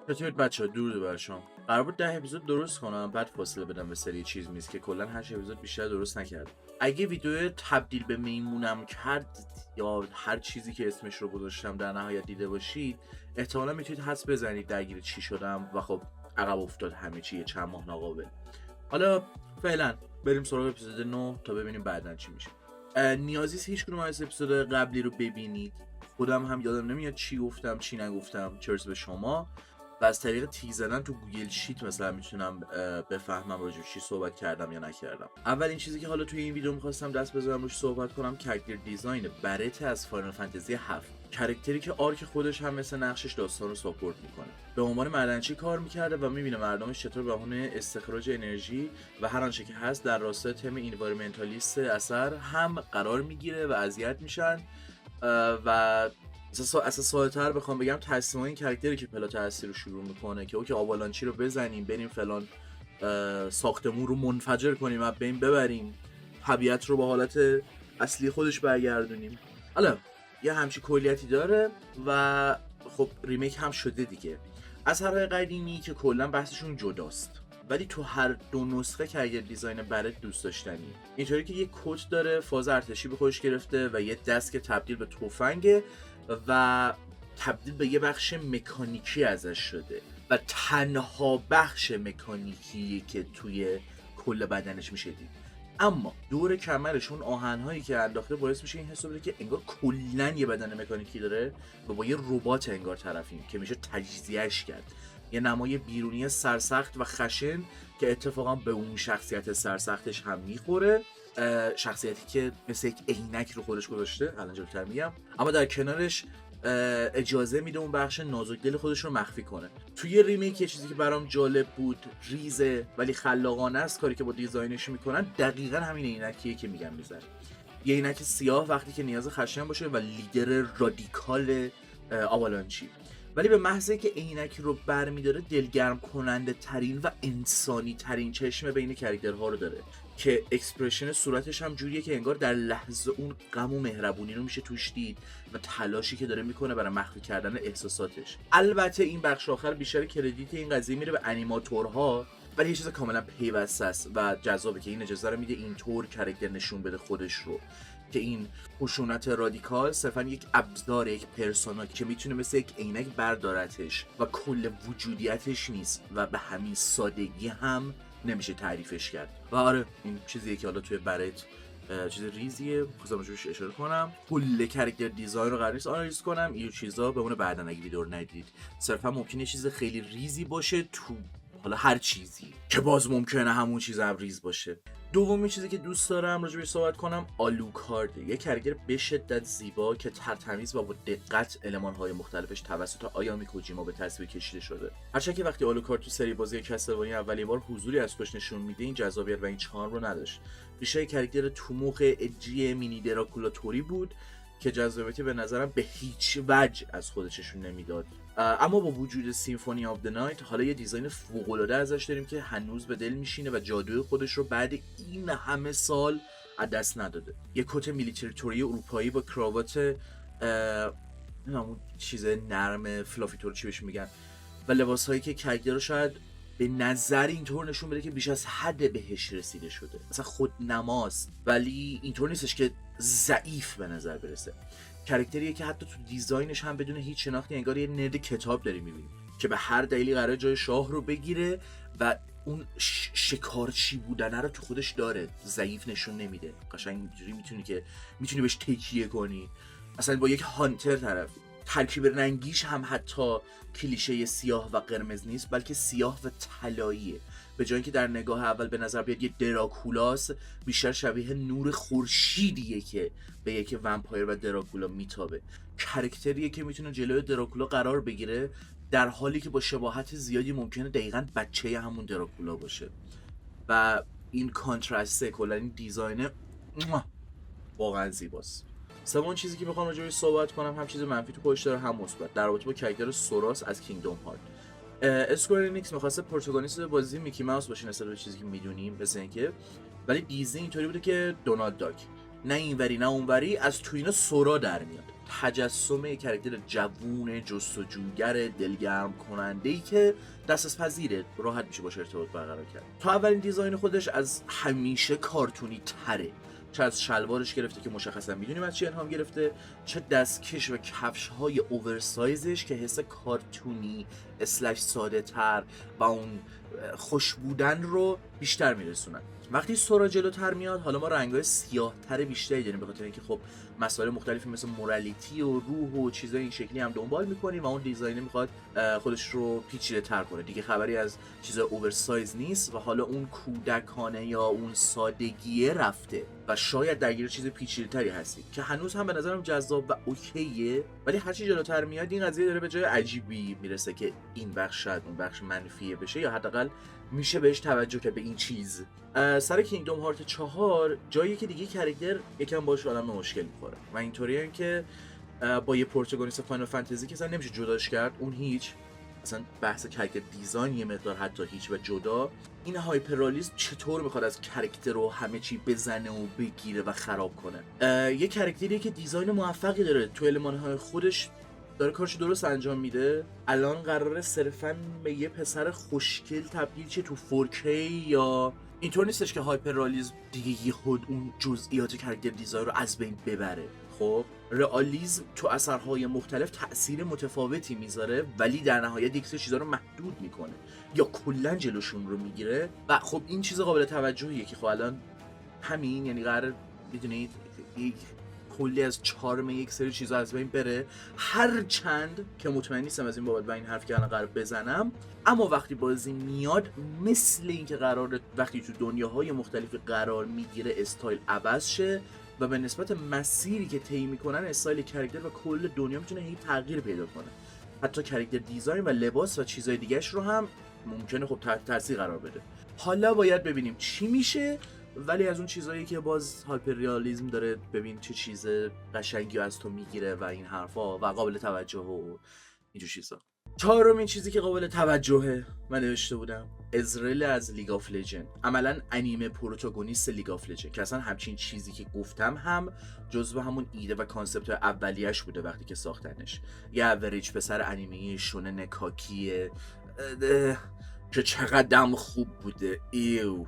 چطورید بچه ها؟ درود بر شما. قرار بود 10 اپیزود درست کنم، بعد فاصله بدم به سری چیز میز که کلا 8 اپیزود بیشتر درست نکردم. اگه ویدیو تبدیل به میمونم کرد یا هر چیزی که اسمش رو گذاشتم در نهایت دیده باشید، احتمالا میتونید حدس بزنید درگیر چی شدم و خب عقب افتاد همه چی چند ماه ناقابل. حالا فعلا بریم سراغ اپیزود 9 تا ببینیم بعداً چی میشه. نیازی هیچ کدوم از اپیزود قبلی رو ببینید. خودم هم یادم نمیاد چی گفتم چی نگفتم، چرس به شما. و از طریق تیک زدن تو گوگل شیت مثلا میتونم بفهمم راجع به چی صحبت کردم یا نکردم. اولین چیزی که حالا توی این ویدیو میخواستم دست بذارم روش صحبت کنم کرکتر دیزاین برت از فاینال فانتزی 7. کرکتری که آرک خودش هم مثل نقشش داستان رو ساپورت میکنه. به عنوان معدنچی کار میکرده و میبینه مردمش چطور به بهونه استخراج انرژی و هر آنچه که هست در راستای تم اینوایرمنتالیست اثر هم قرار میگیره و اذیت میشن. و اساس ساده‌تر بخوام بگم تصمیم این کاراکتری که پلا تاثیر رو شروع میکنه که اوکی آوالانچی رو بزنیم، بریم فلان ساختمون رو منفجر کنیم و بین ببریم، طبیعت رو به حالت اصلی خودش برگردونیم. حالا یه همچی کلیتی داره و خب ریمیک هم شده دیگه. اثرهای قدیمی که کلا بحثشون جداست، ولی تو هر دو نسخه کرکتر دیزاین برات دوست داشتنی. اینطوری که یه کت داره، فاز ارتشی به خودش گرفته و یه دست که تبدیل به تفنگه و تبدیل به یه بخش مکانیکی ازش شده و تنها بخش مکانیکی که توی کل بدنش میشه دید. اما دور کمرش اون آهنهایی که انداخته باعث میشه این حس بده که انگار کلا یه بدن مکانیکی داره و با یه ربات انگار طرفیم که میشه تجزیهش کرد. یه نمای بیرونی سرسخت و خشن که اتفاقا به اون شخصیت سرسختش هم میخوره، شخصیتی که مثل یک عینک رو خودش گذاشته، الان جلوتر میگم، اما در کنارش اجازه میده اون بخش نازک دل خودش رو مخفی کنه. توی ریمیک یه چیزی که برام جالب بود، ریزه ولی خلاقانه است کاری که با دیزاینش میکنن، دقیقا همین عینکیه که میگم میزنه. یه عینک سیاه وقتی که نیاز خشن باشه و لیدر رادیکال آوالانچی، ولی به محض که عینک رو برمیداره دلگرم کننده ترین و انسانی ترین چشم بین کاراکترها رو داره که اکسپرشن صورتش هم جوریه که انگار در لحظه اون غم و مهربونی رو میشه توش دید و تلاشی که داره میکنه برای مخفی کردن احساساتش. البته این بخش آخر بیشتر کردیت این قضیه میره به انیماتورها، ولی یه چیز کاملا پیوسته است و جذابه که این اجازه رو میده اینطور کاراکتر نشون بده خودش رو که این خشونت رادیکال صرفا یک ابزار، یک پرسونا که میتونه مثل یک عینک بردارتش و کل وجودیتش نیست و به همین سادگی هم نمیشه تعریفش کرد. و آره این چیزیه که حالا توی برات چیز ریزیه، خواستم بهش اشاره کنم. کل کاراکتر دیزاین رو قرار نیست آنالیز کنم، این چیزا بمونه بعدن اگه ویدیو رو ندیدید. صرفا ممکنه چیز خیلی ریزی باشه تو حالا هر چیزی که باز ممکنه همون چیز هم ریز باشه. دومین چیزی که دوست دارم راجع بهش صحبت کنم آلوکارد، یک کارکتر به شدت زیبا که ترتمیز و با دقت المان‌های مختلفش توسط آیامی کوجیما به تصویر کشیده شده. هرچند که وقتی آلوکارد تو سری بازی کسلوانی اولین بار حضوری از خودش نشون میده، این جذابیت و این چارم رو نداشت. بیشتر کارکتر توموخ اجی مینی دراکولاتوری بود که جذابیتی به نظرم به هیچ وجه از خودش نشون نمیداد. اما با وجود سیمفونی آف د نایت حالا یه دیزاین فوق‌العاده ازش داریم که هنوز به دل میشینه و جادوی خودش رو بعد این همه سال از دست نداده. یه کت میلیتری توری اروپایی با کراوات اون چیز نرم فلافی طور چی بهش میگن و لباسهایی که کاراکتر رو شاید به نظر اینطور نشون بده که بیش از حد بهش رسیده شده، مثلا خود نماست، ولی اینطور نیستش که ضعیف به نظر برسه. کاراکتریه که حتی تو دیزاینش هم بدون هیچ شناختی انگار یه نرد کتاب داری میبینی که به هر دلیلی قراره جای شاه رو بگیره و اون شکارچی بودنه رو تو خودش داره، ضعیف نشون نمیده. قشنگ اینجوری میتونی بهش تکیه کنی، اصلا با یک هانتر طرفی. ترکیب رنگیش هم حتی کلیشه سیاه و قرمز نیست، بلکه سیاه و طلاییه. به جای اینکه در نگاه اول به نظر بیاد یه دراکولاس، بیشتر شبیه نور خورشیدیه که به یک ومپایر و دراکولا میتابه. کاراکتریه که میتونه جلوی دراکولا قرار بگیره در حالی که با شباهت زیادی ممکنه دقیقاً بچه همون دراکولا باشه. و این کانتراسته، کلا این دیزاینه واقعا زیباست. سومین چیزی که میخوام راجع بهش صحبت کنم هم چیز منفی تو خودش داره هم مثبت، در رابطه با کاراکتر سوراس از کینگدوم هارت. اسکوئر انیکس می‌خواسته پروتاگونیست بازی میکی ماوس باشه نسبت به چیزی که میدونیم مثل اینکه، ولی دیزنی اینطوری بوده که دونالد داک. نه اینوری نه اونوری، از تو اینا سورا در میاد. تجسم یک کاراکتر جوون جستجوگر دلگرم کننده ای که دست از پذیره، راحت میشه باشه ارتباط برقرار کرد. تا اولین دیزاین خودش از همیشه کارتونی تره، چه از شلوارش گرفته که مشخصا میدونیم از چی الهام گرفته، چه دستکش و کفش های اوورسایزش که حس کارتونی اسلش ساده تر و اون خوش بودن رو بیشتر میرسونن. وقتی سورا جلوتر میاد، حالا ما رنگ‌های سیاه‌تر بیشتری داریم، به خاطر اینکه خب مسائل مختلفی مثل مورالیتی و روح و چیزای این شکلی هم دنبال می‌کنیم و اون دیزاینر میخواد خودش رو پیچیده‌تر کنه. دیگه خبری از چیزای اوورسایز نیست و حالا اون کودکانه یا اون سادگیه رفته و شاید درگیر چیز پیچیده‌تری هستیم که هنوز هم به نظرم جذاب و اوکیه، ولی هرچی جلوتر میاد این قضیه داره به جای عجیبی میرسه که این بخش شاید اون بخش منفیه بشه یا حداقل میشه بهش توجه کرد به این چیز. سر کینگدوم هارت 4 جایی که دیگه کاراکتر یکم باش آدم مشکل می‌خوره و اینطوریه که با یه پروتاگونیست فاینال فانتزی که اصلا نمیشه جداش کرد، اون هیچ، اصلا بحث کاراکتر دیزاین یه مقدار حتی هیچ و جدا. این هایپرالیسم چطور میخواد از کاراکتر رو همه چی بزنه و بگیره و خراب کنه. یه کاراکتریه که دیزاین موفقی داره، تو المان‌های خودش داره کارش درست انجام میده. الان قراره صرفاً به یه پسر خوشگل تبدیل شه تو 4K یا اینطور نیستش که هایپرالیسم دیگه یهود اون جزئیات کاراکتر دیزاین رو از بین ببره. خب رئالیسم تو اثرهای مختلف تأثیر متفاوتی میذاره ولی در نهایت یک سری چیزا رو محدود میکنه یا کلا جلوشون رو میگیره و خب این چیز قابل توجهیه که خب الان همین یعنی قرار میدونید کلی از چارم یک سری چیزا از بین بره، هر چند که مطمئن نیستم از این بابت و این حرف که الان قرار بزنم، اما وقتی بازی میاد مثل اینکه قرار وقتی تو دنیاهای مختلفی قرار میگیره استایل عوض شه و به نسبت مسیری که طی میکنن استایل کاراکتر و کل دنیا میتونه هی تغییر پیدا کنه. حتی کاراکتر دیزاین و لباس و چیزای دیگه‌اش رو هم ممکنه خب تحت تاثیر قرار بده. حالا باید ببینیم چی میشه، ولی از اون چیزایی که باز هایپر ریالیسم داره، ببین چه چیز قشنگی از تو میگیره و این حرفا و قابل توجه و اینجور چیزا. چهارمین چیزی که قابل توجهه من نوشته بودم ازرل از لیگ آف لجند، عملا انیمه پروتاگونیست لیگ آف لجند که اصلا همچین چیزی که گفتم هم جزو همون ایده و کانسپت اولیش بوده وقتی که ساختنش. یه اوریج پسر انیمه شونن کاکیه که چقدر خوب بوده ایو،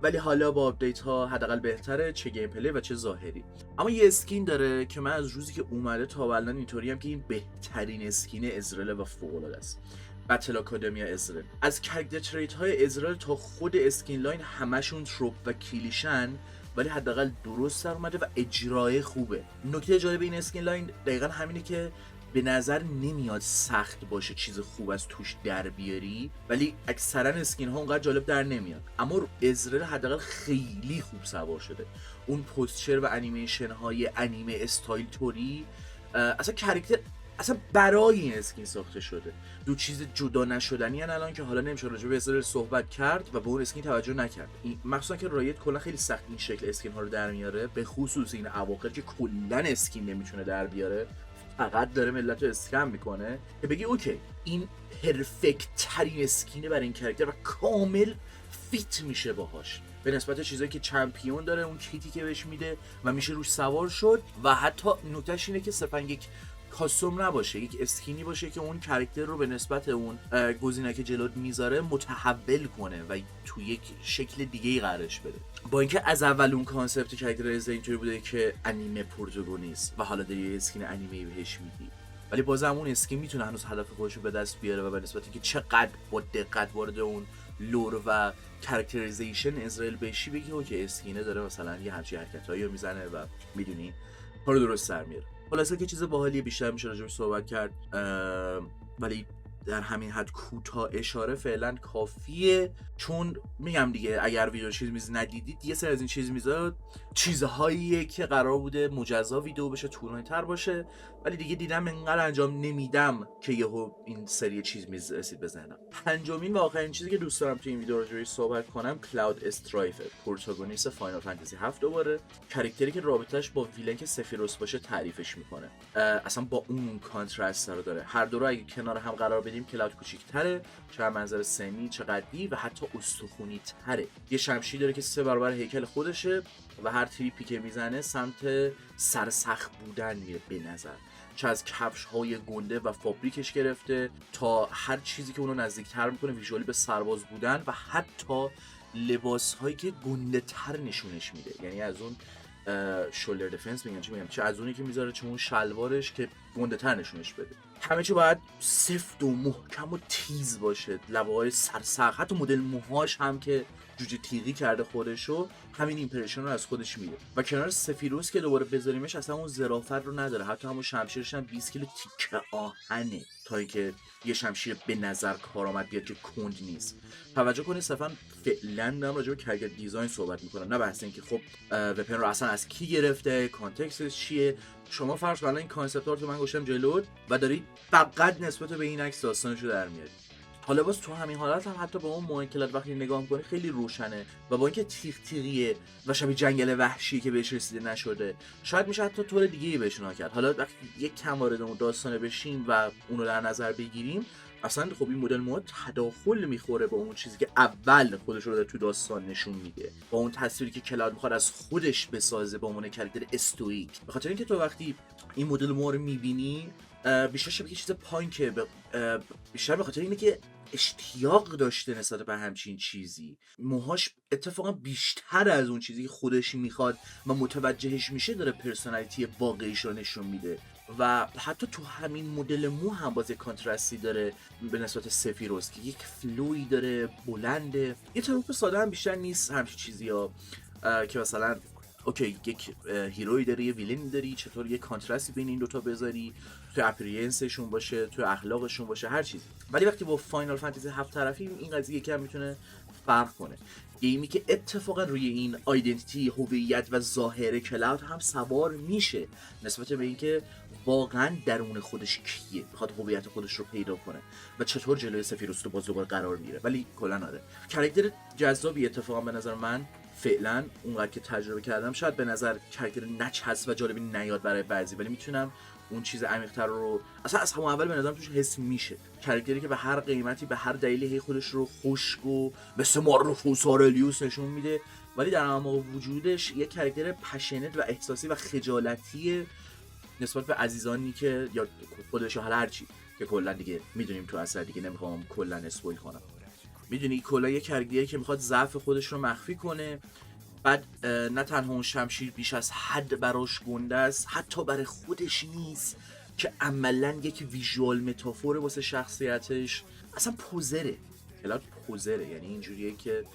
ولی حالا با آپدیت ها حداقل بهتره، چه گیم پلی و چه ظاهری. اما یه اسکین داره که من از روزی که اومده تا الان اینطوری هم که این بهترین اسکین ازرل و فوق العاده است. بتل آکادمیا ازرل، از کاراکتر تریت های ازرل تا خود اسکین لاین همشون تروپ و کلیشن، ولی حداقل درست در اومده و اجرای خوبه. نکته جالب این اسکین لاین دقیقاً همینه که به نظر نمیاد سخت باشه چیز خوب از توش در بیاری، ولی اکثرا اسکین ها اونقدر جالب در نمیاد. اما ازرل حداقل خیلی خوب سوار شده، اون پوستچر و انیمیشن های انیمه استایل توری، اصلا کاراکتر اصلا برای این اسکین ساخته شده. دو چیز جدا نشدنی هن الان که حالا نمیشه راجع به ازرل صحبت کرد و به اون اسکین توجه نکرد. مخصوصا که رایت کلا خیلی سخت این شکل اسکین ها رو در میاره، به خصوص این اواخر که کلا اسکین نمیتونه در بیاره، فقط داره ملت رو اسکم میکنه که بگی اوکی این پرفکت ترین اسکینه برای این کاراکتر و کامل فیت میشه باهاش، به نسبت چیزایی که چمپیون داره، اون کیتی که بهش میده و میشه روش سوار شد. و حتی نکتهش اینه که صرفا یک کاستوم نباشه، یک اسکینی باشه که اون کاراکتر رو به نسبت اون گزینه‌ای که جلوت میذاره متحول کنه و تو یک شکل دیگه‌ای قرارش بده. با اینکه از اول اون کانسپت کاراکتر از اینطوری بوده که انیمه پروتاگونیست و حالا داری اسکین انیمه بهش میدی، ولی بازم اون اسکین میتونه هنوز هدف خودش رو به دست بیاره و به نسبت اینکه چقدر با دقت وارد اون لور و کاراکتریزیشن ازرائیل بشی بگی اوکی اسکینه داره مثلا یه همچین حرکتایی رو میزنه و میدونی کارو درست سر میاره. خلاصه که چیز باحالی بیشتر میشه راجعش صحبت کرد، ولی در همین حد کوتاه اشاره فعلا کافیه، چون میگم دیگه اگر ویدیو چیز میز ندیدید یه سری از این چیز میزا چیزهاییه که قرار بوده مجزا ویدیو بشه، طولانی‌تر باشه، ولی دیگه دیدم انقدر انجام نمیدم که یهو این سری چیز میز رسید بزنم. پنجمین و آخرین چیزی که دوست دارم تو این ویدیو راجعش صحبت کنم کلاود استرایف، پروتاگونیست فاینال فانتزی 7 دوباره، کاراکتری که رابطه‌اش با ویلن که سفیروس باشه تعریفش میکنه. اصلا با اون کانترست رو داره، هر دو رو اگه کنار هم قرار بدی میبینیم کلاود کوچیک‌تره، چه از منظر سنی چه قدی و حتی استخونی تره. یه شمشیر داره که 3 برابر هیکل خودشه و هر تریپی که میزنه سمت سرسخت بودن میره به نظر، چه از کفش های گنده و فابریکش گرفته تا هر چیزی که اونو نزدیکتر میکنه ویژوالی به سرباز بودن و حتی لباس هایی که گنده تر نشونش میده. یعنی از اون شولدر دفنس میگن چی میگم، چه از اونی که میذاره چه اون شلوارش که گنده تر نشونش بده. همه چی باید سفت و محکم و تیز باشه، لبه های سرسخت، حتی مدل موهاش هم که جوجه تیغی کرده خودشو همین ایمپرشن رو از خودش میده. و کنار سفیروس که دوباره بذاریمش اصلا اون ظرافت رو نداره، حتی همون شمشیرش هم 20 کیلو تیکه آهنه تا اینکه یه شمشیر به نظر کارآمد بیاد که کند نیست. توجه کنید صرفا فعلا دارم راجع به کرکتر دیزاین صحبت میکنم، نه بحث اینکه خب وپن رو اصلا از کی گرفته، کانتکستش چیه. شما فرض کن این کانسپت آرت رو من گوشم جلوت و دارید فقط نسبت به این عکس داستانشو در میارید. حالا باز تو همین حالت هم حتی با اون موئنکلت وقتی نگاه می‌کنی خیلی روشنه و با اینکه تیغ تیغیه و شبیه جنگل وحشی که بهش رسیده نشده، شاید میشه حتی طور دیگه‌ای بهش نگاه کرد. حالا وقتی یک کم وارد اون داستانه بشیم و اونو در نظر بگیریم، اصلا خب این مدل مود تداخل میخوره با اون چیزی که اول خودش رو تو داستان نشون میده، با اون تصویری که کلاود میخواد از خودش بسازه با عنوان کاراکتر استوئیک. به خاطر اینکه تو وقتی این مدل مو رو میبینی بیشتر شبیه چیز پانکه، بیشتر به خاطر اینه که اشتیاق داشته نسبت به همچین چیزی. موهاش اتفاقا بیشتر از اون چیزی که خودش میخواد و متوجهش میشه داره پرسونالیتی واقعیش رو نشون میده. و حتی تو همین مدل مو هم باز یک کانتراستی داره به نسبت سفیروس که یک فلوی داره، بلنده، یه طرف ساده هم بیشتر نیست همچین چیزی ها که مثلا اوکی یک هیروی داری یه ویلنی داری، چطور یه کانتراستی بین این دوتا بذاری، تو اپریانسشون باشه، تو اخلاقشون باشه، هر چیزی. ولی وقتی با فاینال فانتزی 7 طرفی این قضیه یکم میتونه فرق کنه. گیمی که اتفاقا روی این آیدنتیتی، هویت و ظاهر کلاود هم سوار میشه نسبت به اینکه واقعا درون خودش کیه، بخواد هویت خودش رو پیدا کنه و چطور جلوی سفیروس رو باز دوباره قرار میگیره. ولی کلا آره کاراکتر جذابی اتفاقا به نظر من فعلا اونقدر که تجربه کردم شاید به نظر کاراکتر نچسب و جالبی نیاد برای بعضی، ولی میتونم اون چیز عمیق‌تر رو اصلا از همون اول به نظرم توش حس میشه. کاراکتری که به هر قیمتی به هر دلیلی هی خودش رو خشک و مثل مارفوس آرلیوس نشون میده، ولی در اعماق وجودش یه کاراکتر پشنت و احساسی و خجالتی نسبت به عزیزانی که یا خودش یا هر چی که کلا دیگه میدونیم تو اثر دیگه نمیخوام کلا اسپویل کنم. میدونی کلا یه کاراکتری که میخواد ضعف خودش رو مخفی کنه، بعد نه تنها اون شمشیر بیش از حد براش گنده است، حتی برای خودش نیست که عملا یک ویژوال متافور واسه شخصیتش. اصلا پوزره، کلاود پوزره، یعنی اینجوریه که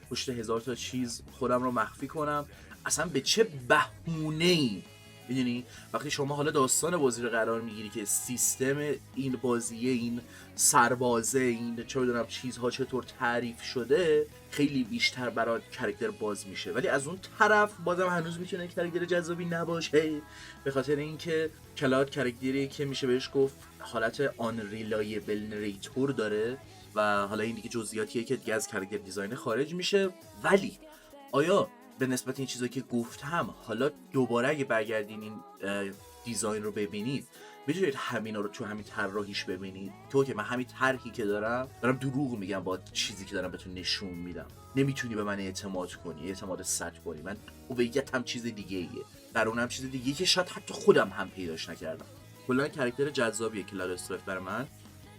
پشت 1000 تا چیز خودم رو مخفی کنم. اصلا به چه بهونه‌ای میدونی وقتی شما حالا داستان بازی رو قرار میگیری که سیستم این بازیه، این سربازه، این چه بدونم چیزها چطور تعریف شده، خیلی بیشتر برای کاراکتر باز میشه. ولی از اون طرف بازم هنوز میتونه کاراکتر جذابی نباشه، به خاطر اینکه کلاود کاراکتری که میشه بهش گفت حالت آن ریلایبل نریتور داره و حالا این دیگه جزئیاتیه که دیگه از کاراکتر دیزاین خارج میشه. ولی آیا به نسبت این چیزایی که گفتم حالا دوباره اگه برگردین این دیزاین رو ببینید میتونید همینا رو تو همین طراحیش ببینید تو که من همین طرحی که دارم دروغ میگم با چیزی که دارم بهتون نشون میدم. نمیتونی به من اعتماد کنی، اعتماد صد کنی. من هویتم چیز دیگه ایه، درونم چیز دیگه که شاید حتی خودم هم پیداش نکردم. کلا کاراکتر جذابیه کلاود استرایف برای من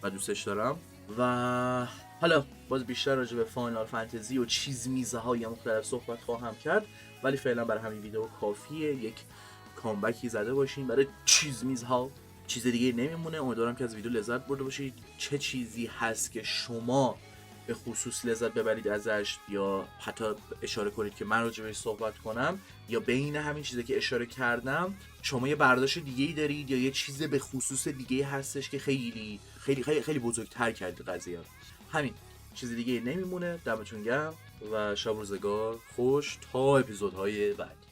و دوستش دارم. و حالا باز بیشتر راجع به فاینال فانتزی و چیز میزه های مختلف صحبت خواهم کرد، ولی فعلا برای همین ویدیو کافیه. یک کامبکی زده باشین برای چیز میزها، چیز دیگه نمیمونه. امیدوارم که از ویدیو لذت برده باشید. چه چیزی هست که شما به خصوص لذت ببرید ازش، یا حتی اشاره کنید که من راجع بهش صحبت کنم، یا بین همین چیزی که اشاره کردم شما یه برداشت دیگه‌ای دارید یا یه چیز به خصوص دیگه‌ای هستش که خیلی خیلی خیلی خیلی بزرگتر کرده قضیه. همین، چیز دیگه نمیمونه. دمتون گرم و شب روزگار خوش تا اپیزودهای بعد.